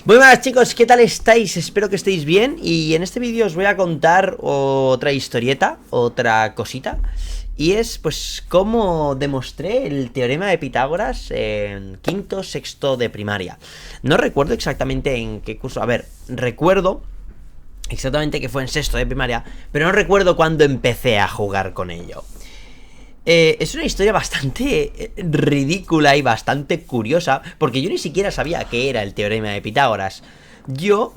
Muy buenas chicos, ¿qué tal estáis? Espero que estéis bien. Y en este vídeo os voy a contar otra historieta, otra cosita. Y es pues cómo demostré el teorema de Pitágoras en quinto, sexto de primaria. No recuerdo exactamente en qué curso. A ver, recuerdo exactamente que fue en sexto de primaria, pero no recuerdo cuándo empecé a jugar con ello. Es una historia bastante ridícula y bastante curiosa, porque yo ni siquiera sabía qué era el teorema de Pitágoras. Yo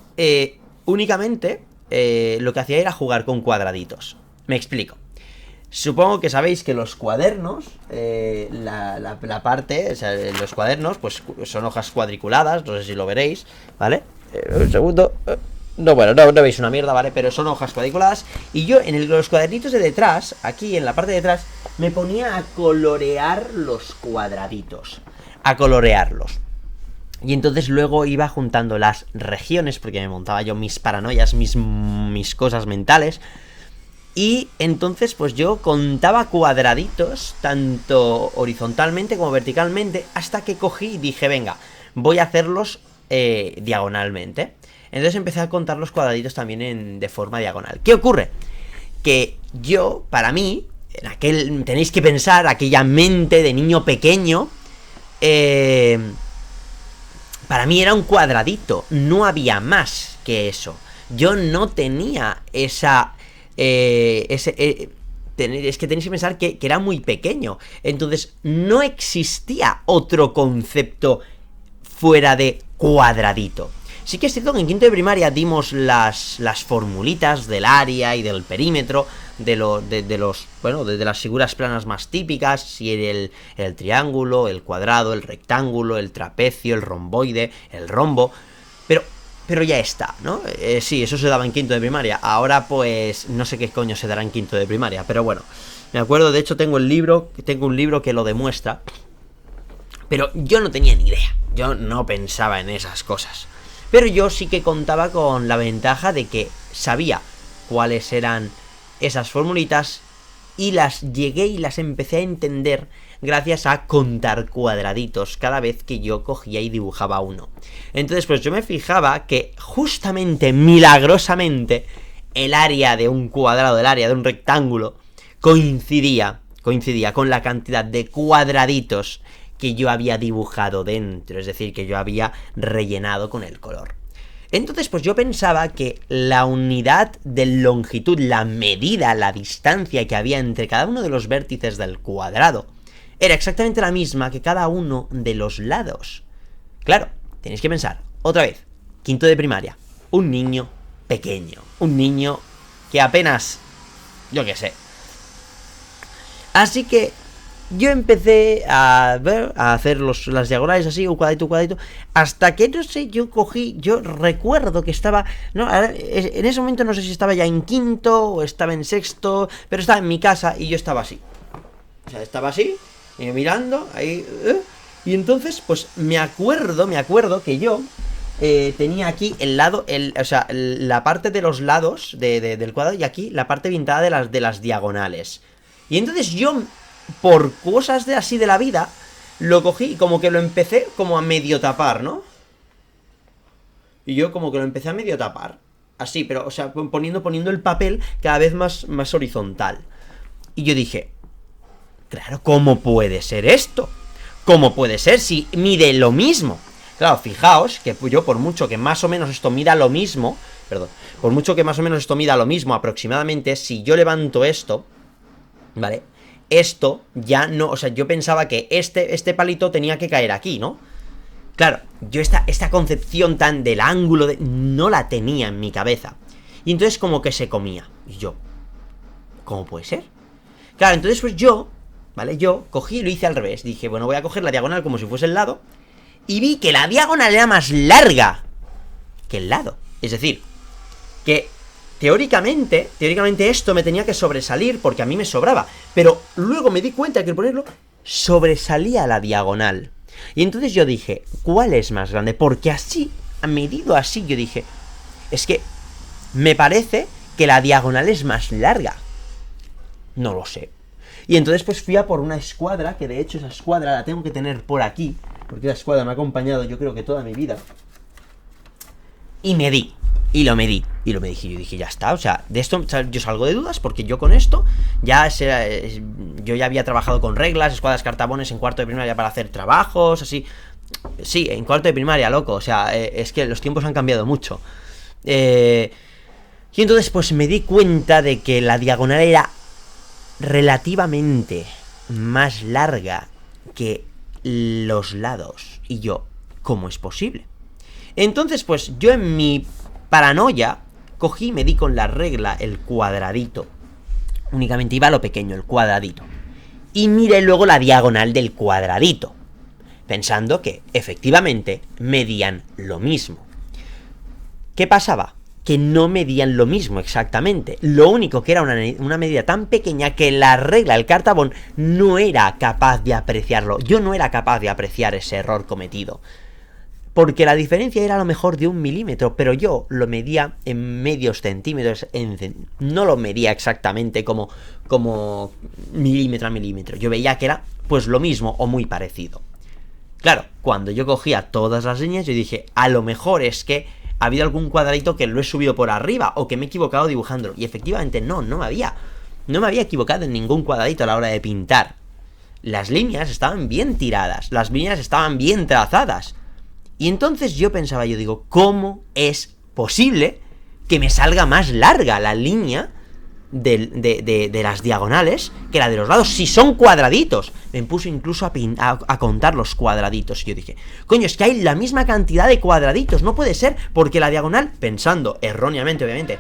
únicamente lo que hacía era jugar con cuadraditos. Me explico. Supongo que sabéis que los cuadernos, la parte, o sea, los cuadernos, pues son hojas cuadriculadas, no sé si lo veréis, ¿vale? Un segundo. No, bueno, no veis una mierda, ¿vale? Pero son hojas cuadriculadas. Y yo en los cuadernitos de detrás, aquí en la parte de detrás, me ponía a colorear los cuadraditos. A colorearlos. Y entonces luego iba juntando las regiones, porque me montaba yo mis paranoias, mis cosas mentales. Y entonces pues yo contaba cuadraditos, tanto horizontalmente como verticalmente, hasta que cogí y dije, venga, voy a hacerlos diagonalmente. Entonces empecé a contar los cuadraditos también de forma diagonal. ¿Qué ocurre? Que yo, para mí, tenéis que pensar, aquella mente de niño pequeño, para mí era un cuadradito, no había más que eso. Yo no tenía esa... es que tenéis que pensar que era muy pequeño. Entonces no existía otro concepto fuera de cuadradito. Sí que es cierto que en quinto de primaria dimos las formulitas del área y del perímetro, de las figuras planas más típicas, si el triángulo, el cuadrado, el rectángulo, el trapecio, el romboide, el rombo, pero ya está, ¿no? Sí, eso se daba en quinto de primaria. Ahora pues no sé qué coño se dará en quinto de primaria, pero bueno, me acuerdo, de hecho tengo un libro que lo demuestra, pero yo no tenía ni idea, yo no pensaba en esas cosas. Pero yo sí que contaba con la ventaja de que sabía cuáles eran esas formulitas y las llegué y las empecé a entender gracias a contar cuadraditos cada vez que yo cogía y dibujaba uno. Entonces pues yo me fijaba que justamente, milagrosamente, el área de un cuadrado, el área de un rectángulo, coincidía con la cantidad de cuadraditos que yo había dibujado dentro, es decir, que yo había rellenado con el color. Entonces, pues yo pensaba que la unidad de longitud, la medida, la distancia que había entre cada uno de los vértices del cuadrado, era exactamente la misma que cada uno de los lados. Claro, tenéis que pensar, otra vez, quinto de primaria, un niño pequeño, un niño que apenas, yo qué sé. Así que yo empecé a hacer las diagonales así, un cuadrito, hasta que, no sé, yo recuerdo que estaba, no, en ese momento no sé si estaba ya en quinto o estaba en sexto, pero estaba en mi casa y yo estaba así. O sea, estaba así, mirando, ahí, y entonces, pues, me acuerdo que yo tenía aquí el lado, la parte de los lados del cuadrado y aquí la parte pintada de las diagonales. Y entonces yo, por cosas así de la vida, lo cogí y como que lo empecé como a medio tapar, ¿no? Y yo como que lo empecé a medio tapar. Así, pero, o sea, poniendo el papel cada vez más horizontal. Y yo dije, claro, ¿cómo puede ser esto? ¿Cómo puede ser si mide lo mismo? Claro, fijaos que yo, por mucho que más o menos esto mida lo mismo, por mucho que más o menos esto mida lo mismo aproximadamente, si yo levanto esto, ¿vale? Esto ya no, o sea, yo pensaba que este palito tenía que caer aquí, ¿no? Claro, yo esta concepción tan del ángulo no la tenía en mi cabeza. Y entonces como que se comía. Y yo, ¿cómo puede ser? Claro, entonces pues yo, ¿vale? Yo cogí y lo hice al revés. Dije, bueno, voy a coger la diagonal como si fuese el lado. Y vi que la diagonal era más larga que el lado. Es decir, que teóricamente esto me tenía que sobresalir porque a mí me sobraba. Pero luego me di cuenta que al ponerlo sobresalía la diagonal. Y entonces yo dije, ¿cuál es más grande? Porque así, medido así, yo dije, es que me parece que la diagonal es más larga. No lo sé. Y entonces pues fui a por una escuadra, que de hecho esa escuadra la tengo que tener por aquí, porque la escuadra me ha acompañado yo creo que toda mi vida. Y medí. Y lo medí. Y lo medí. Y yo dije, ya está. O sea, de esto yo salgo de dudas porque yo con esto yo ya había trabajado con reglas, escuadras, cartabones en cuarto de primaria para hacer trabajos, así. Sí, en cuarto de primaria, loco. O sea, es que los tiempos han cambiado mucho. Y entonces pues me di cuenta de que la diagonal era relativamente más larga que los lados. Y yo, ¿cómo es posible? Entonces pues yo en mi paranoia cogí y me di con la regla el cuadradito. Únicamente iba a lo pequeño, el cuadradito. Y miré luego la diagonal del cuadradito, pensando que efectivamente medían lo mismo. ¿Qué pasaba? Que no medían lo mismo exactamente. Lo único que era una medida tan pequeña que la regla, el cartabón, no era capaz de apreciarlo. Yo no era capaz de apreciar ese error cometido. Porque la diferencia era a lo mejor de 1 milímetro, pero yo lo medía en medios centímetros, no lo medía exactamente como milímetro a milímetro. Yo veía que era pues lo mismo o muy parecido. Claro, cuando yo cogía todas las líneas, yo dije, a lo mejor es que ha habido algún cuadradito que lo he subido por arriba o que me he equivocado dibujándolo. Y efectivamente no me había equivocado en ningún cuadradito a la hora de pintar. Las líneas estaban bien tiradas, las líneas estaban bien trazadas. Y entonces yo pensaba, yo digo, ¿cómo es posible que me salga más larga la línea de las diagonales que la de los lados? Si son cuadraditos. Me puse incluso a contar los cuadraditos. Y yo dije, coño, es que hay la misma cantidad de cuadraditos. No puede ser, porque la diagonal, pensando erróneamente, obviamente,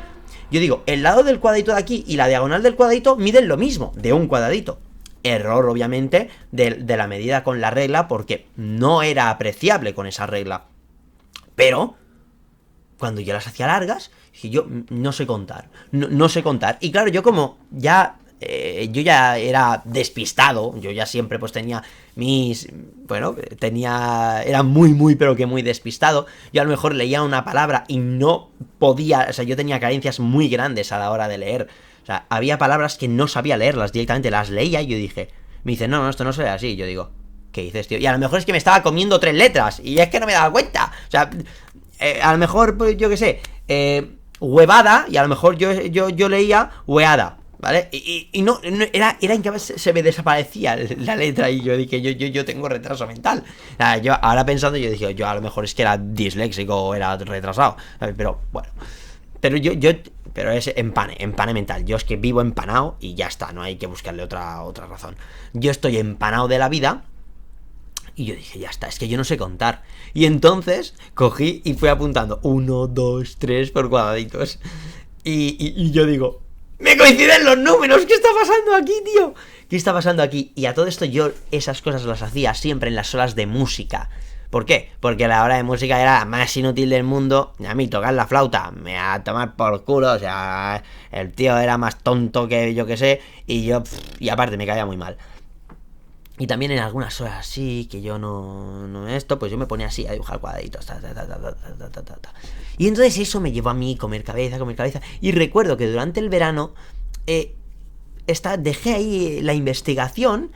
yo digo, el lado del cuadradito de aquí y la diagonal del cuadradito miden lo mismo, de un cuadradito. Error, obviamente, de la medida con la regla, porque no era apreciable con esa regla. Pero cuando yo las hacía largas, dije, yo no sé contar, no sé contar. Y claro, yo como yo ya era despistado, yo ya siempre pues tenía era muy, pero que muy despistado. Yo a lo mejor leía una palabra y no podía, o sea, yo tenía carencias muy grandes a la hora de leer. O sea, había palabras que no sabía leerlas, directamente las leía y yo dije, me dice, no, esto no se lee así. Y yo digo, ¿qué dices, tío? Y a lo mejor es que me estaba comiendo 3 letras y es que no me daba cuenta. O sea, a lo mejor, pues, yo qué sé, huevada, y a lo mejor yo leía hueada, ¿vale? Y no era en que se me desaparecía la letra y yo dije, yo tengo retraso mental. O sea, yo ahora pensando, yo dije, yo a lo mejor es que era disléxico o era retrasado, ¿sabes? Pero bueno, pero es empane mental. Yo es que vivo empanado y ya está, no hay que buscarle otra razón. Yo estoy empanado de la vida. Y yo dije, ya está, es que yo no sé contar. Y entonces cogí y fui apuntando 1, 2, 3 por cuadraditos. Y yo digo, ¡me coinciden los números! ¿Qué está pasando aquí, tío? ¿Qué está pasando aquí? Y a todo esto yo esas cosas las hacía siempre en las horas de música. ¿Por qué? Porque la hora de música era la más inútil del mundo. Y a mí tocar la flauta me va a tomar por culo. O sea, el tío era más tonto que yo que sé. Y aparte me caía muy mal. Y también en algunas horas así, que yo no esto, pues yo me ponía así a dibujar cuadraditos. Y entonces eso me llevó a mí comer cabeza. Y recuerdo que durante el verano dejé ahí la investigación,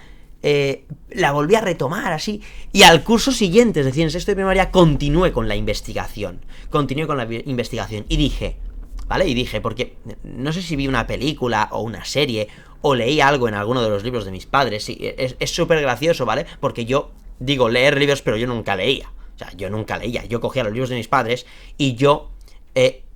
la volví a retomar así. Y al curso siguiente, es decir, en sexto de primaria, continué con la investigación. Y dije, ¿vale? Y dije, porque no sé si vi una película o una serie o leí algo en alguno de los libros de mis padres. Sí, es súper gracioso, ¿vale? Porque yo digo leer libros, pero yo nunca leía. O sea, yo nunca leía. Yo cogía los libros de mis padres y yo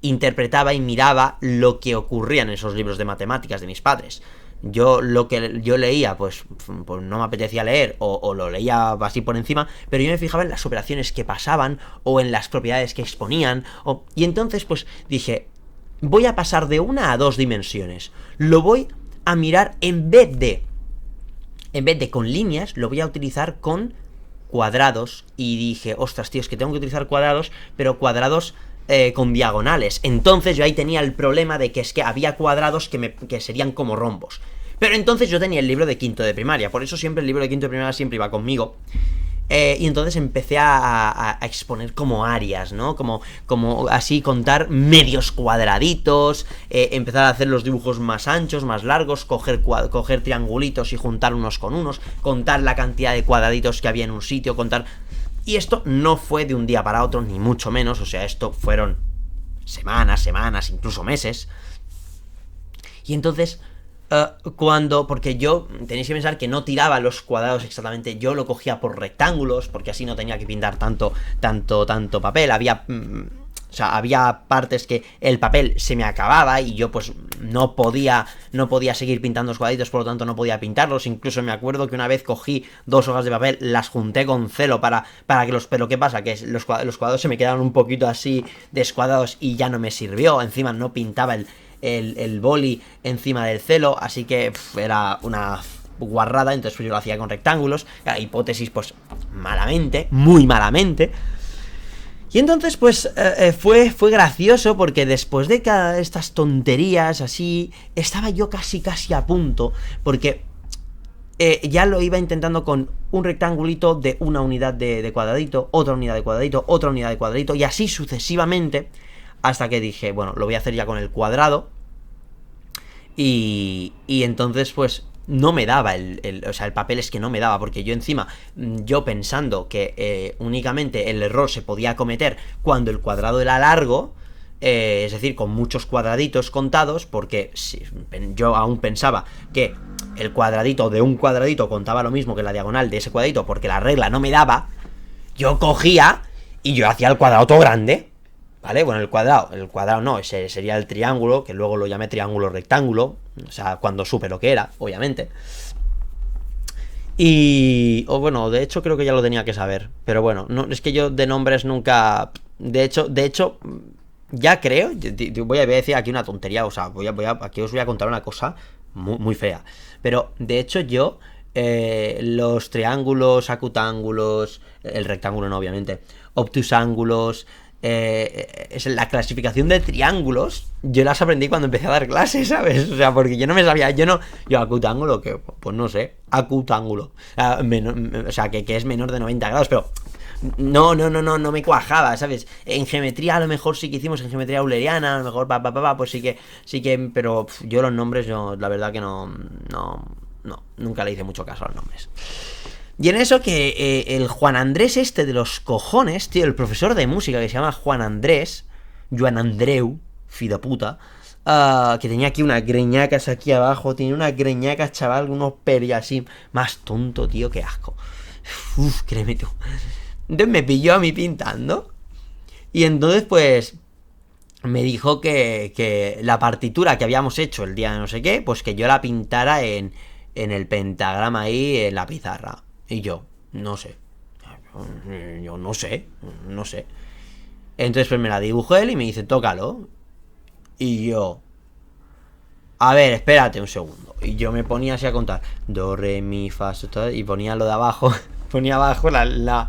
interpretaba y miraba lo que ocurría en esos libros de matemáticas de mis padres. Lo que yo leía, pues no me apetecía leer, o lo leía así por encima, pero yo me fijaba en las operaciones que pasaban, o en las propiedades que exponían, y entonces pues dije, voy a pasar de 1 a 2 dimensiones. Lo voy a mirar en vez de con líneas, lo voy a utilizar con cuadrados. Y dije, ostras, tío, es que tengo que utilizar cuadrados, pero cuadrados con diagonales. Entonces yo ahí tenía el problema de que es que había cuadrados que serían como rombos. Pero entonces yo tenía el libro de quinto de primaria, por eso siempre el libro de quinto de primaria siempre iba conmigo. Y entonces empecé a exponer como áreas, ¿no? Como así contar medios cuadraditos, empezar a hacer los dibujos más anchos, más largos, coger triangulitos y juntar unos con unos, contar la cantidad de cuadraditos que había en un sitio, contar... Y esto no fue de un día para otro, ni mucho menos, o sea, esto fueron semanas, incluso meses. Y entonces, porque yo, tenéis que pensar que no tiraba los cuadrados exactamente, yo lo cogía por rectángulos, porque así no tenía que pintar tanto papel, o sea, había partes que el papel se me acababa y yo pues no podía seguir pintando los cuadraditos, por lo tanto no podía pintarlos. Incluso me acuerdo que una vez cogí 2 hojas de papel, las junté con celo para que los... Pero ¿qué pasa? Que los cuadrados se me quedaron un poquito así descuadrados y ya no me sirvió. Encima no pintaba el boli encima del celo, así que era una guarrada. Entonces pues yo lo hacía con rectángulos. La hipótesis pues malamente, muy malamente. Y entonces, pues, fue gracioso porque después de cada estas tonterías así, estaba yo casi a punto, porque ya lo iba intentando con un rectangulito de una unidad de cuadradito, otra unidad de cuadradito, otra unidad de cuadradito, y así sucesivamente, hasta que dije, bueno, lo voy a hacer ya con el cuadrado, y entonces, pues... no me daba o sea, el papel es que no me daba, porque yo encima, yo pensando que únicamente el error se podía cometer cuando el cuadrado era largo, es decir, con muchos cuadraditos contados, porque yo aún pensaba que el cuadradito de un cuadradito contaba lo mismo que la diagonal de ese cuadradito, porque la regla no me daba, yo cogía y yo hacía el cuadrado todo grande, ¿vale? Bueno, el cuadrado no, ese sería el triángulo, que luego lo llamé triángulo rectángulo, o sea, cuando supe lo que era, obviamente. Y... bueno, de hecho creo que ya lo tenía que saber, pero bueno, no, es que yo de nombres nunca... De hecho, ya creo, voy a decir aquí una tontería, o sea, aquí os voy a contar una cosa muy, muy fea, pero de hecho yo... los triángulos, acutángulos, el rectángulo no, obviamente, obtusángulos... es la clasificación de triángulos, yo las aprendí cuando empecé a dar clases, ¿sabes? O sea, porque yo no me sabía, yo acutángulo, que pues no sé, acutángulo, o sea, que es menor de 90 grados, pero no me cuajaba, ¿sabes? En geometría a lo mejor sí que hicimos, en geometría euleriana, a lo mejor pues sí que, pero yo los nombres, yo la verdad que no, nunca le hice mucho caso a los nombres. Y en eso que el Juan Andrés este de los cojones, tío, el profesor de música que se llama Juan Andreu, fido puta, que tenía aquí unas greñacas aquí abajo, tiene unas greñacas, chaval, unos pelos así, más tonto, tío, qué asco. Uf, créeme tú. Entonces me pilló a mí pintando, y entonces pues me dijo que la partitura que habíamos hecho el día de no sé qué, pues que yo la pintara en el pentagrama ahí en la pizarra. Y yo no sé. Entonces pues me la dibujó él y me dice, tócalo. Y yo, a ver, espérate un segundo. Y yo me ponía así a contar, do, re, mi, fa, sol, y ponía lo de abajo. Ponía abajo la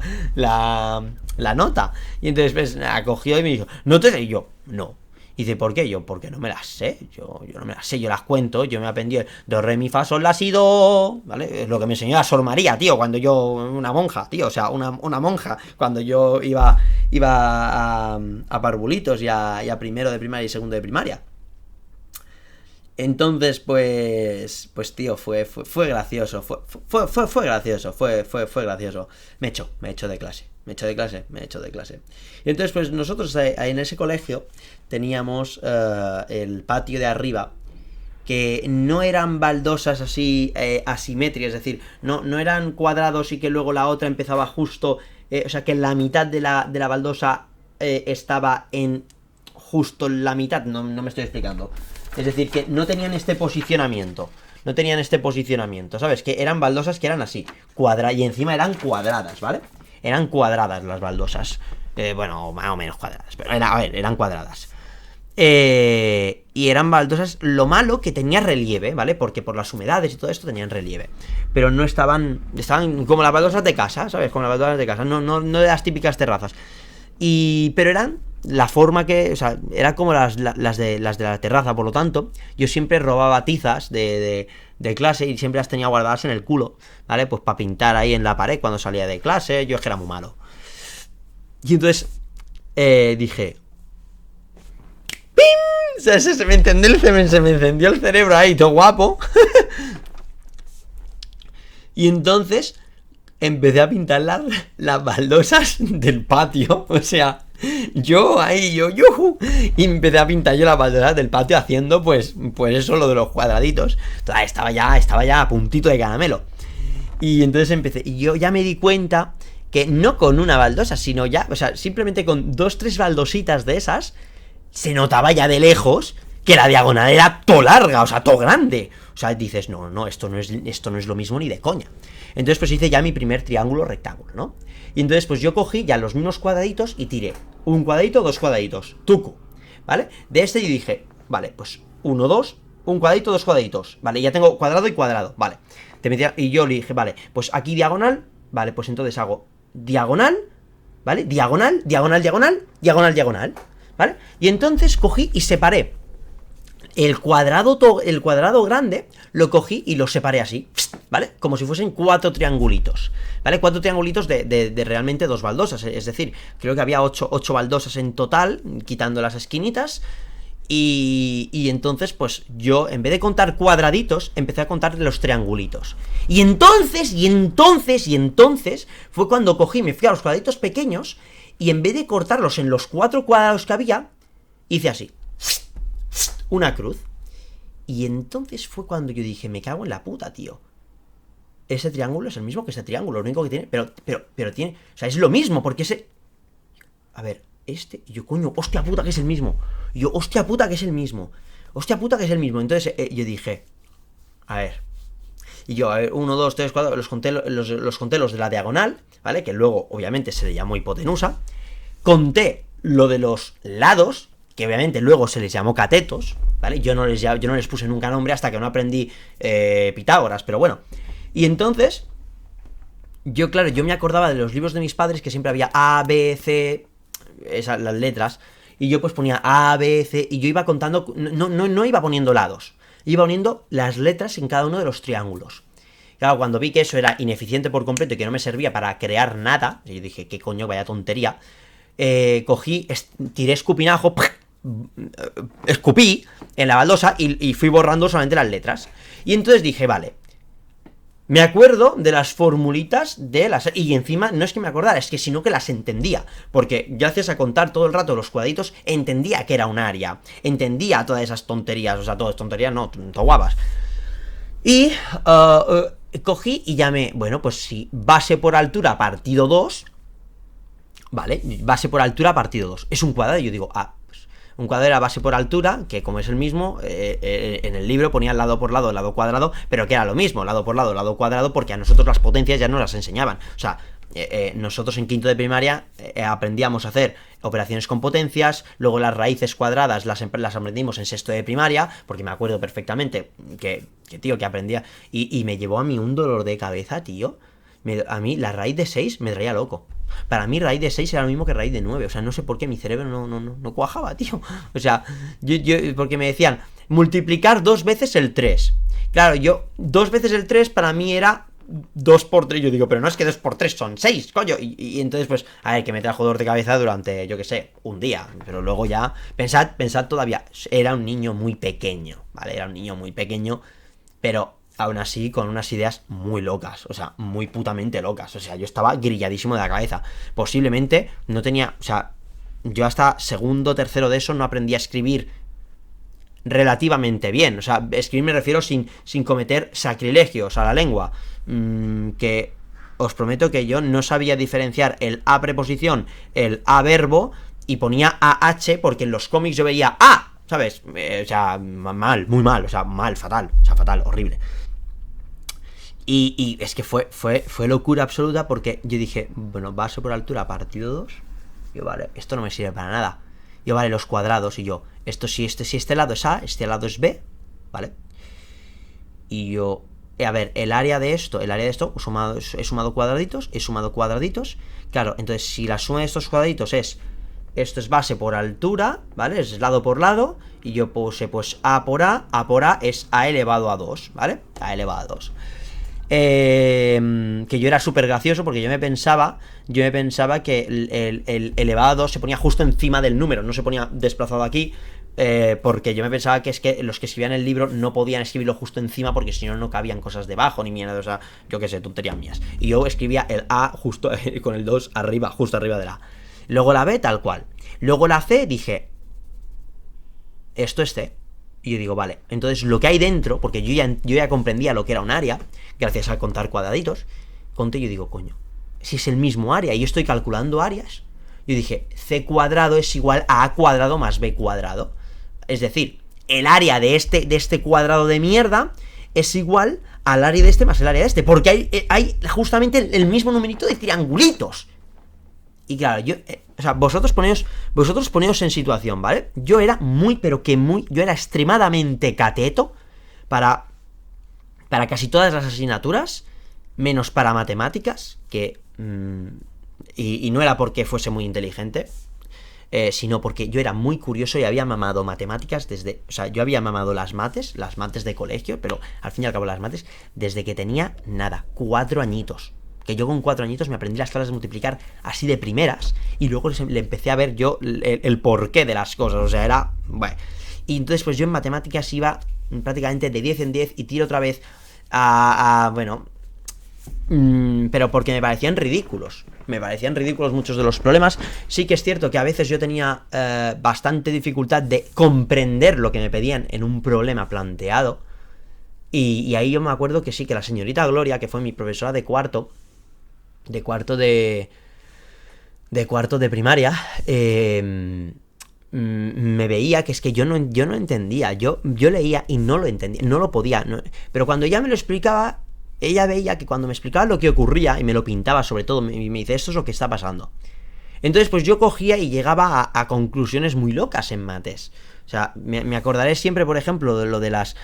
nota. Y entonces pues la cogió y me dijo, ¿no te sé? Y yo, no. Y dice, ¿por qué? Yo, porque no me las sé. Yo no me las sé, yo las cuento. Yo me aprendí el do, re, mi, fa, sol, la, si, do. ¿Vale? Es lo que me enseñó a Sor María, tío, cuando yo... Una monja, tío, o sea, una monja. Cuando yo iba a parvulitos y a primero de primaria y segundo de primaria. Entonces, pues tío, fue gracioso. Fue gracioso. Fue gracioso. Me echo de clase. Y entonces, pues nosotros en ese colegio teníamos el patio de arriba, que no eran baldosas así asimétricas, es decir, no eran cuadrados y que luego la otra empezaba justo, o sea, que la mitad de la baldosa estaba en justo la mitad, no me estoy explicando. Es decir, que no tenían este posicionamiento, ¿sabes? Que eran baldosas que eran así, y encima eran cuadradas, ¿vale? Eran cuadradas las baldosas. Bueno, más o menos cuadradas, pero eran cuadradas. Y eran baldosas, lo malo que tenía relieve, ¿vale? Porque por las humedades y todo esto tenían relieve. Pero no estaban como las baldosas de casa, ¿sabes? Como las baldosas de casa, no de las típicas terrazas. Pero eran la forma que, o sea, eran como las de la terraza, por lo tanto, yo siempre robaba tizas de clase y siempre las tenía guardadas en el culo, ¿vale? Pues para pintar ahí en la pared cuando salía de clase, yo es que era muy malo. Y entonces dije, ¡pim! O sea, se me encendió el cerebro ahí, todo guapo. Y entonces empecé a pintar las baldosas del patio, o sea, Yo ahí, yujú, y empecé a pintar yo la baldosa del patio haciendo, pues eso, lo de los cuadraditos. Entonces, estaba ya a puntito de caramelo. Y entonces empecé, y yo ya me di cuenta que no con una baldosa, sino ya, o sea, simplemente con 2, 3 baldositas de esas, se notaba ya de lejos que la diagonal era to larga, o sea, to grande. O sea, dices, no, esto no es lo mismo ni de coña. Entonces, pues hice ya mi primer triángulo rectángulo, ¿no? Y entonces, pues yo cogí ya los mismos cuadraditos y tiré un cuadradito, 2 cuadraditos, tucu, ¿vale? De este yo dije, vale, pues 1, 2, un cuadradito, 2 cuadraditos, vale, ya tengo cuadrado y cuadrado, vale. Y yo le dije, vale, pues aquí diagonal, vale, pues entonces hago diagonal, ¿vale? Diagonal, diagonal, diagonal, diagonal, diagonal, ¿vale? Y entonces cogí y separé el cuadrado grande, lo cogí y lo separé así, ¿vale? Como si fuesen 4 triangulitos, ¿vale? 4 triangulitos de realmente 2 baldosas, es decir, creo que había 8 baldosas en total, quitando las esquinitas. Y entonces, pues yo, en vez de contar cuadraditos, empecé a contar los triangulitos. Y entonces fue cuando cogí, me fui a los cuadraditos pequeños, y en vez de cortarlos en los 4 cuadrados que había, hice así, una cruz. Y entonces fue cuando yo dije, me cago en la puta, tío. Ese triángulo es el mismo que ese triángulo, lo único que tiene, pero tiene, o sea, es lo mismo, porque ese... A ver, y yo, coño, hostia puta que es el mismo. Y yo, hostia puta que es el mismo. Hostia puta que es el mismo. Entonces yo dije, a ver. Y yo, a ver, 1, 2, 3, 4, los conté los de la diagonal, ¿vale? Que luego, obviamente, se le llamó hipotenusa. Conté lo de los lados, que obviamente luego se les llamó catetos, ¿vale? Yo no les puse nunca nombre hasta que no aprendí Pitágoras, pero bueno. Y entonces, yo, claro, yo me acordaba de los libros de mis padres, que siempre había A, B, C, las letras, y yo pues ponía A, B, C, y yo iba contando, no iba poniendo lados, iba poniendo las letras en cada uno de los triángulos. Claro, cuando vi que eso era ineficiente por completo y que no me servía para crear nada, yo dije, qué coño, vaya tontería, cogí, tiré escupinajo, escupí en la baldosa y fui borrando solamente las letras. Y entonces dije, vale, me acuerdo de las formulitas de las... Y encima, no es que me acordara, es que sino que las entendía. Porque gracias a contar todo el rato los cuadraditos, entendía que era un área. Entendía todas esas tonterías. O sea, todas tonterías, no, guapas. Y cogí y llamé... Bueno, pues si base por altura partido 2... Vale, base por altura partido 2. Es un cuadrado y yo digo, un cuadrado era base por altura, que como es el mismo, en el libro ponía lado por lado cuadrado, pero que era lo mismo, lado por lado cuadrado, porque a nosotros las potencias ya no las enseñaban. O sea, nosotros en quinto de primaria aprendíamos a hacer operaciones con potencias, luego las raíces cuadradas las aprendimos en sexto de primaria, porque me acuerdo perfectamente que aprendía, y me llevó a mí un dolor de cabeza, tío. A mí la raíz de 6 me traía loco. Para mí raíz de 6 era lo mismo que raíz de 9. O sea, no sé por qué mi cerebro no cuajaba, tío. O sea, porque me decían multiplicar 2 veces el 3. Claro, 2 veces el 3 para mí era 2 por 3. Yo digo, pero no es que 2 por 3 son 6, coño. Y entonces, pues, a ver, que me trajo dolor de cabeza durante, yo que sé, un día. Pero luego ya, pensad todavía, era un niño muy pequeño, ¿vale? Era un niño muy pequeño, pero... aún así, con unas ideas muy locas, o sea, muy putamente locas. O sea, yo estaba grilladísimo de la cabeza. Posiblemente no tenía, o sea, yo hasta segundo, tercero de eso no aprendí a escribir relativamente bien. O sea, escribir me refiero sin cometer sacrilegios a la lengua. Que os prometo que yo no sabía diferenciar el a preposición, el a verbo, y ponía AH porque en los cómics yo veía A, ¿sabes? O sea, mal, muy mal, o sea, mal, fatal, o sea, fatal, horrible. Y es que fue locura absoluta, porque yo dije, bueno, base por altura partido 2. Yo, vale, esto no me sirve para nada. Yo, vale, los cuadrados. Y yo, si este lado es A, este lado es B, ¿vale? Y yo, a ver, el área de esto, he sumado cuadraditos. Claro, entonces si la suma de estos cuadraditos esto es base por altura, ¿vale? Es lado por lado. Y yo puse, pues, A por A es A elevado a 2, ¿vale? A elevado a 2. Que yo era súper gracioso, porque yo me pensaba que el elevado a 2 se ponía justo encima del número, no se ponía desplazado aquí, porque yo me pensaba que es que los que escribían el libro no podían escribirlo justo encima, porque si no, no cabían cosas debajo, ni mierda, o sea, yo qué sé, tonterías mías. Y yo escribía el A justo con el 2 arriba, justo arriba del A. Luego la B tal cual. Luego la C dije, esto es C. Y yo digo, vale, entonces lo que hay dentro, porque yo ya comprendía lo que era un área, gracias a contar cuadraditos, conté y yo digo, coño, si es el mismo área y yo estoy calculando áreas, yo dije, C cuadrado es igual a A cuadrado más B cuadrado. Es decir, el área de este cuadrado de mierda es igual al área de este más el área de este, porque hay justamente el mismo numerito de triangulitos. Y claro, o sea, vosotros poneos en situación, ¿vale? Yo era yo era extremadamente cateto para casi todas las asignaturas, menos para matemáticas, que y no era porque fuese muy inteligente, sino porque yo era muy curioso y había mamado matemáticas o sea, yo había mamado las mates de colegio, pero al fin y al cabo las mates, desde que tenía, 4 añitos. Que yo con 4 añitos me aprendí las tablas de multiplicar así de primeras, y luego le empecé a ver yo el porqué de las cosas, o sea, era... Bueno. Y entonces pues yo en matemáticas iba prácticamente de 10 en 10 y tiro otra vez bueno... pero porque me parecían ridículos muchos de los problemas. Sí que es cierto que a veces yo tenía bastante dificultad de comprender lo que me pedían en un problema planteado, y ahí yo me acuerdo que sí, que la señorita Gloria, que fue mi profesora de cuarto de primaria, me veía que es que yo no entendía, yo leía y no lo entendía, no lo podía, pero cuando ella me lo explicaba, ella veía que cuando me explicaba lo que ocurría y me lo pintaba, sobre todo, me dice, esto es lo que está pasando. Entonces pues yo cogía y llegaba a conclusiones muy locas en mates. O sea, me acordaré siempre, por ejemplo, de lo de las...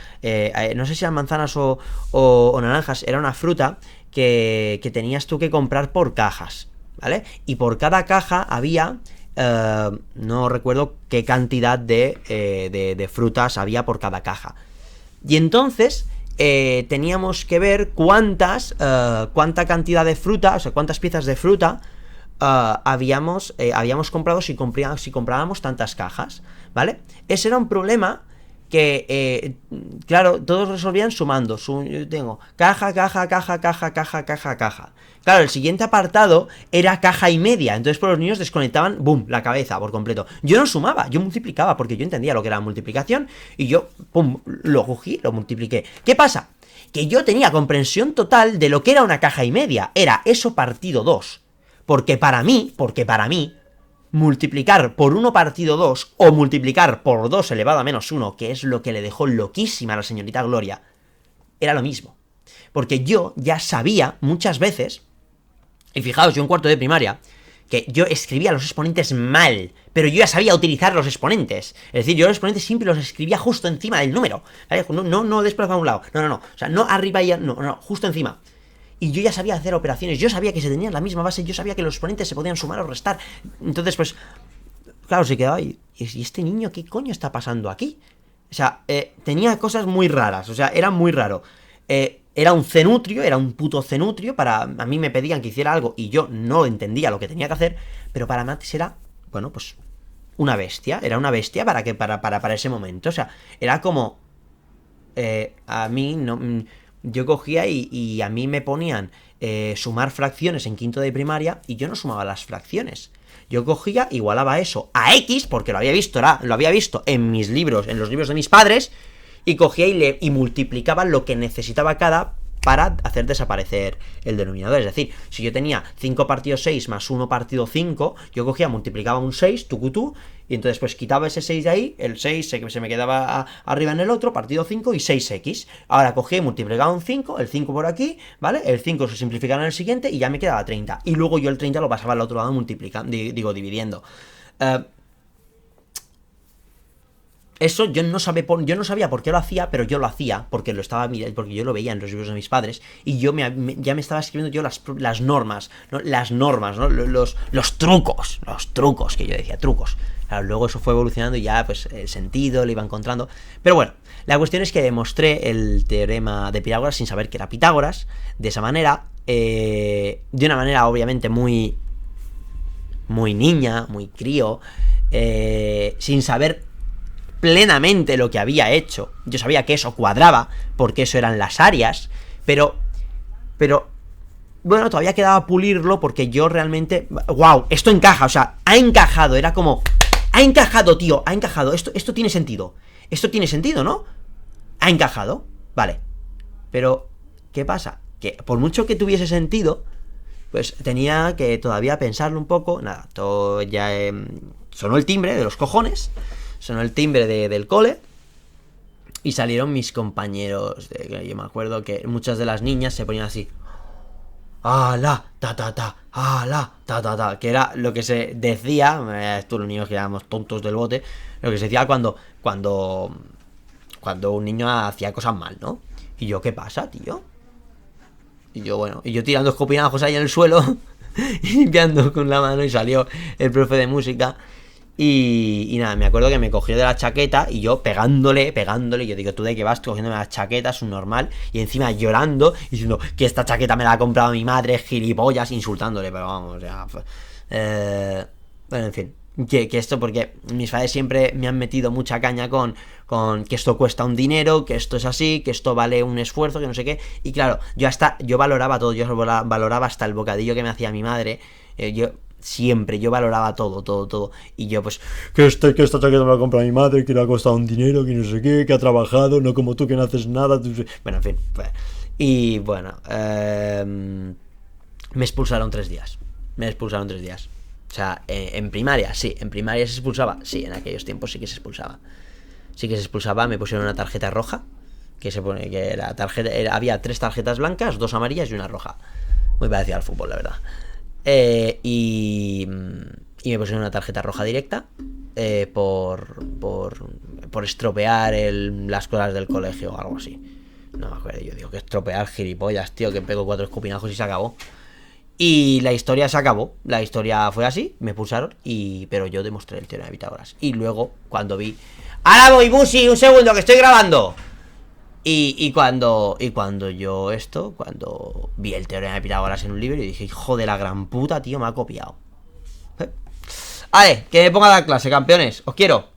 no sé si eran manzanas o naranjas, era una fruta que tenías tú que comprar por cajas, ¿vale? Y por cada caja había... no recuerdo qué cantidad de frutas había por cada caja. Y entonces... teníamos que ver cuánta cantidad de fruta, o sea, cuántas piezas de fruta habíamos comprado si comprábamos tantas cajas, ¿vale? Ese era un problema que, claro, todos resolvían sumando. Yo tengo caja. Claro, el siguiente apartado era caja y media. Entonces, pues los niños desconectaban, boom, la cabeza por completo. Yo no sumaba, yo multiplicaba, porque yo entendía lo que era la multiplicación. Y yo, pum, lo cogí, lo multipliqué. ¿Qué pasa? Que yo tenía comprensión total de lo que era una caja y media. Era eso partido 2. Porque para mí, multiplicar por 1 partido 2 o multiplicar por 2 elevado a menos 1, que es lo que le dejó loquísima a la señorita Gloria, era lo mismo. Porque yo ya sabía muchas veces, y fijaos, yo en cuarto de primaria, que yo escribía los exponentes mal, pero yo ya sabía utilizar los exponentes. Es decir, yo los exponentes siempre los escribía justo encima del número, ¿vale? No desplazado a un lado, no, o sea, no arriba y no, justo encima. Y yo ya sabía hacer operaciones, yo sabía que se tenían la misma base, yo sabía que los exponentes se podían sumar o restar. Entonces, pues, claro, se quedaba ahí. ¿Y este niño qué coño está pasando aquí? O sea, tenía cosas muy raras, o sea, era muy raro. Era un cenutrio, era un puto cenutrio, a mí me pedían que hiciera algo y yo no entendía lo que tenía que hacer, pero para Matis era, bueno, pues, una bestia, era una bestia para ese momento, o sea, era como, a mí no... Yo cogía y a mí me ponían sumar fracciones en quinto de primaria y yo no sumaba las fracciones. Yo cogía, igualaba eso a X, porque lo había visto en mis libros, en los libros de mis padres, y cogía y multiplicaba lo que necesitaba cada para hacer desaparecer el denominador. Es decir, si yo tenía 5 partido 6 más 1 partido 5, yo cogía, multiplicaba un 6, tucutú, y entonces pues quitaba ese 6 de ahí, el 6 se me quedaba arriba en el otro, partido 5 y 6x. Ahora cogía y multiplicaba un 5, el 5 por aquí, ¿vale? El 5 se simplificaba en el siguiente y ya me quedaba 30. Y luego yo el 30 lo pasaba al otro lado multiplicando, dividiendo. Eso yo no sabía por qué lo hacía, pero yo lo hacía porque porque yo lo veía en los libros de mis padres y yo ya me estaba escribiendo yo las normas, ¿no? ¿No? Los trucos, que yo decía, trucos. Claro, luego eso fue evolucionando y ya pues el sentido lo iba encontrando. Pero bueno, la cuestión es que demostré el teorema de Pitágoras sin saber que era Pitágoras, de esa manera, de una manera obviamente muy niña, muy crío, sin saber plenamente lo que había hecho. Yo sabía que eso cuadraba, porque eso eran las áreas, pero bueno, todavía quedaba pulirlo porque yo realmente... ¡Wow! Esto encaja, o sea, ha encajado, era como... Ha encajado, tío, ha encajado, esto tiene sentido. Esto tiene sentido, ¿no? Ha encajado, vale. Pero, ¿qué pasa? Que por mucho que tuviese sentido, pues tenía que todavía pensarlo un poco. Nada, todo ya... sonó el timbre de los cojones, sonó el timbre del cole, y salieron mis compañeros. Yo me acuerdo que muchas de las niñas se ponían así... ¡Hala! ¡Ta, ta, ta! ¡Hala! ¡Ta, ta, ta! Que era lo que se decía, estos los niños que éramos tontos del bote, lo que se decía cuando un niño hacía cosas mal, ¿no? Y yo, ¿qué pasa, tío? Y yo, bueno, y yo tirando escopinajos ahí en el suelo, y limpiando con la mano, y salió el profe de música. Y nada, me acuerdo que me cogió de la chaqueta y yo pegándole, yo digo, ¿tú de qué vas? Cogiéndome la chaqueta, es un normal, y encima llorando, y diciendo que esta chaqueta me la ha comprado mi madre, gilipollas, insultándole, pero vamos, o sea... bueno, en fin, que esto porque mis padres siempre me han metido mucha caña con que esto cuesta un dinero, que esto es así, que esto vale un esfuerzo, que no sé qué, y claro, yo valoraba todo, yo valoraba hasta el bocadillo que me hacía mi madre, yo valoraba todo. Y yo, pues, que esta chaqueta me la ha comprado mi madre, que le ha costado un dinero, que no sé qué, que ha trabajado, no como tú que no haces nada. Bueno, en fin. Y bueno, me expulsaron 3 días. O sea, en primaria, sí. En primaria se expulsaba. Sí, en aquellos tiempos sí que se expulsaba. Me pusieron una tarjeta roja. Que se pone que la tarjeta. Había 3 tarjetas blancas, 2 amarillas y una roja. Muy parecida al fútbol, la verdad. Y me pusieron una tarjeta roja directa por estropear las cosas del colegio o algo así. No me acuerdo, yo digo que estropear, gilipollas, tío, que pego 4 escupinajos y se acabó. Y la historia se acabó, la historia fue así, me expulsaron, pero yo demostré el teorema de Pitágoras. Y luego, cuando vi... ¡Ahora voy, Busi! ¡Un segundo, que estoy grabando! Cuando vi el teorema de Pitágoras en un libro y dije, hijo de la gran puta, tío, me ha copiado. Vale, que me ponga a dar clase, campeones, os quiero.